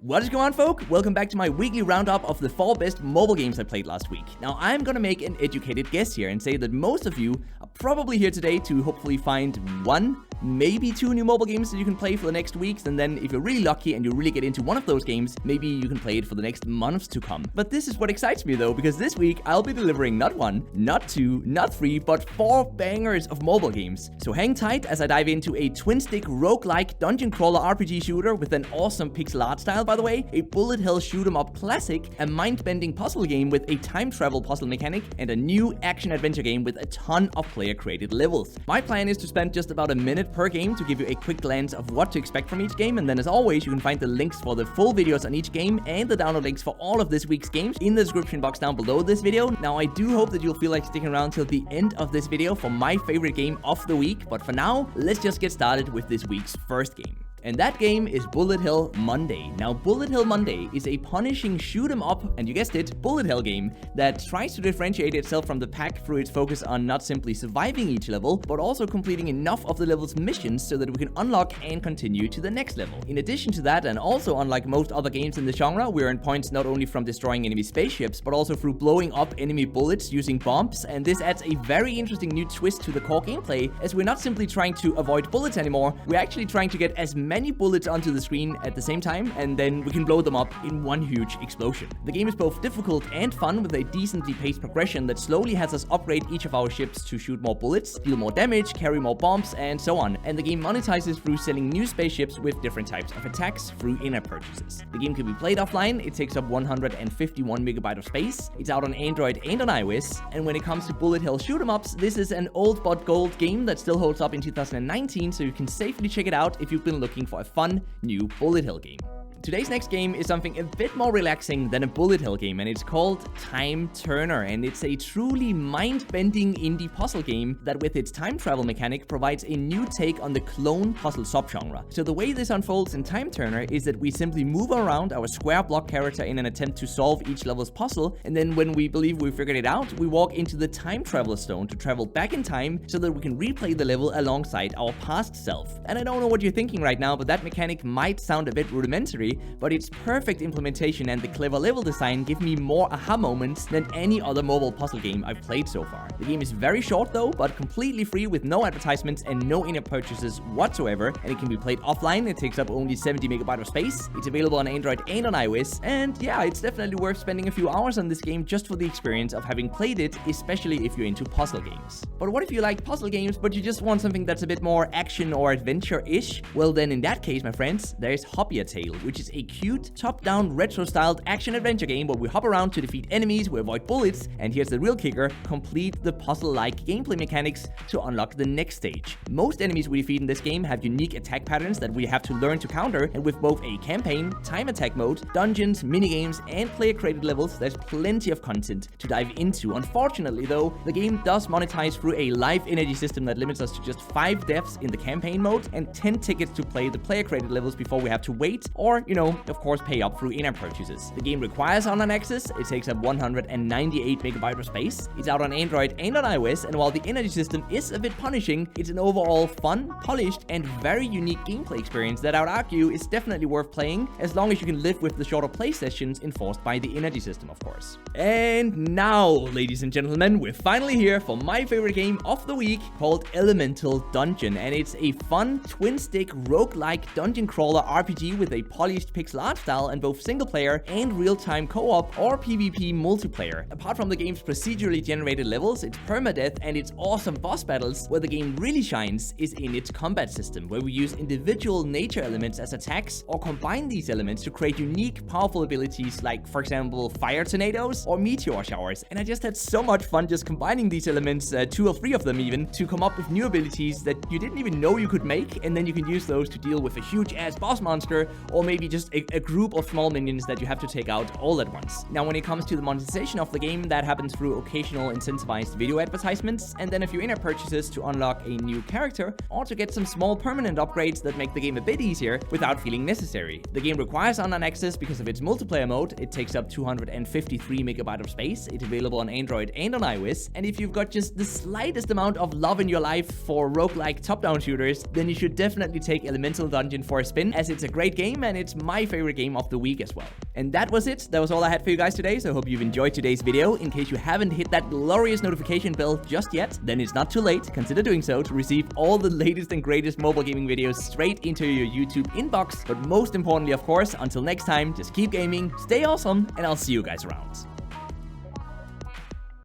What is going on, folk? Welcome back to my weekly roundup of the 4 best mobile games I played last week. Now, I'm gonna make an educated guess here and say that most of you are probably here today to hopefully find 1, maybe 2 new mobile games that you can play for the next weeks, and then if you're really lucky and you really get into one of those games, maybe you can play it for the next months to come. But this is what excites me though, because this week I'll be delivering not 1, not 2, not 3, but 4 bangers of mobile games. So hang tight as I dive into a twin-stick roguelike dungeon crawler RPG shooter with an awesome pixel art style, by the way, a bullet hell shoot 'em up classic, a mind-bending puzzle game with a time travel puzzle mechanic, and a new action-adventure game with a ton of player-created levels. My plan is to spend just about a minute per game to give you a quick glance of what to expect from each game, and then as always, you can find the links for the full videos on each game and the download links for all of this week's games in the description box down below this video. Now, I do hope that you'll feel like sticking around till the end of this video for my favorite game of the week, but for now, let's just get started with this week's first game. And that game is Bullet Hell Monday. Now, Bullet Hell Monday is a punishing shoot 'em up, and you guessed it, bullet hell game that tries to differentiate itself from the pack through its focus on not simply surviving each level, but also completing enough of the level's missions so that we can unlock and continue to the next level. In addition to that, and also unlike most other games in the genre, we earn points not only from destroying enemy spaceships, but also through blowing up enemy bullets using bombs, and this adds a very interesting new twist to the core gameplay, as we're not simply trying to avoid bullets anymore, we're actually trying to get as many bullets onto the screen at the same time, and then we can blow them up in one huge explosion. The game is both difficult and fun, with a decently paced progression that slowly has us upgrade each of our ships to shoot more bullets, deal more damage, carry more bombs, and so on. And the game monetizes through selling new spaceships with different types of attacks through in-app purchases. The game can be played offline. It takes up 151 megabytes of space. It's out on Android and on iOS. And when it comes to bullet hell shoot 'em ups, this is an old but gold game that still holds up in 2019, so you can safely check it out if you've been looking for a fun new bullet hell game. Today's next game is something a bit more relaxing than a bullet hell game, and it's called Time Turner, and it's a truly mind-bending indie puzzle game that, with its time travel mechanic, provides a new take on the clone puzzle subgenre. So the way this unfolds in Time Turner is that we simply move around our square block character in an attempt to solve each level's puzzle, and then when we believe we've figured it out, we walk into the Time Traveler Stone to travel back in time so that we can replay the level alongside our past self. And I don't know what you're thinking right now, but that mechanic might sound a bit rudimentary, but its perfect implementation and the clever level design give me more aha moments than any other mobile puzzle game I've played so far. The game is very short though, but completely free with no advertisements and no in-app purchases whatsoever, and it can be played offline. It takes up only 70 megabytes of space. It's available on Android and on iOS, and yeah, it's definitely worth spending a few hours on this game just for the experience of having played it, especially if you're into puzzle games. But what if you like puzzle games, but you just want something that's a bit more action or adventure-ish? Well then, in that case, my friends, there's Hoppia Tale, which is a cute, top-down, retro-styled action-adventure game where we hop around to defeat enemies, we avoid bullets, and here's the real kicker, complete the puzzle-like gameplay mechanics to unlock the next stage. Most enemies we defeat in this game have unique attack patterns that we have to learn to counter, and with both a campaign, time attack mode, dungeons, minigames, and player-created levels, there's plenty of content to dive into. Unfortunately though, the game does monetize through a life energy system that limits us to just 5 deaths in the campaign mode and 10 tickets to play the player-created levels before we have to wait, or, of course, pay up through in-app purchases. The game requires online access. It takes up 198 megabytes of space. It's out on Android and on iOS, and while the energy system is a bit punishing, it's an overall fun, polished, and very unique gameplay experience that I would argue is definitely worth playing, as long as you can live with the shorter play sessions enforced by the energy system, of course. And now, ladies and gentlemen, we're finally here for my favorite game of the week, called Elemental Dungeon, and it's a fun, twin-stick, roguelike dungeon crawler RPG with a polished pixel art style and both single player and real-time co-op or PvP multiplayer. Apart from the game's procedurally generated levels, its permadeath, and its awesome boss battles, where the game really shines is in its combat system, where we use individual nature elements as attacks or combine these elements to create unique, powerful abilities like, for example, fire tornadoes or meteor showers. And I just had so much fun just combining these elements, 2 or 3 of them even, to come up with new abilities that you didn't even know you could make, and then you can use those to deal with a huge-ass boss monster, or maybe just a group of small minions that you have to take out all at once. Now, when it comes to the monetization of the game, that happens through occasional incentivized video advertisements, and then a few in-app purchases to unlock a new character, or to get some small permanent upgrades that make the game a bit easier without feeling necessary. The game requires online access because of its multiplayer mode. It takes up 253 megabytes of space. It's available on Android and on iOS, and if you've got just the slightest amount of love in your life for roguelike top-down shooters, then you should definitely take Elemental Dungeon for a spin, as it's a great game and it's it's my favorite game of the week as well. And that was it. That was all I had for you guys today, so I hope you've enjoyed today's video. In case you haven't hit that glorious notification bell just yet, then it's not too late. Consider doing so to receive all the latest and greatest mobile gaming videos straight into your YouTube inbox. But most importantly, of course, until next time, just keep gaming, stay awesome, and I'll see you guys around.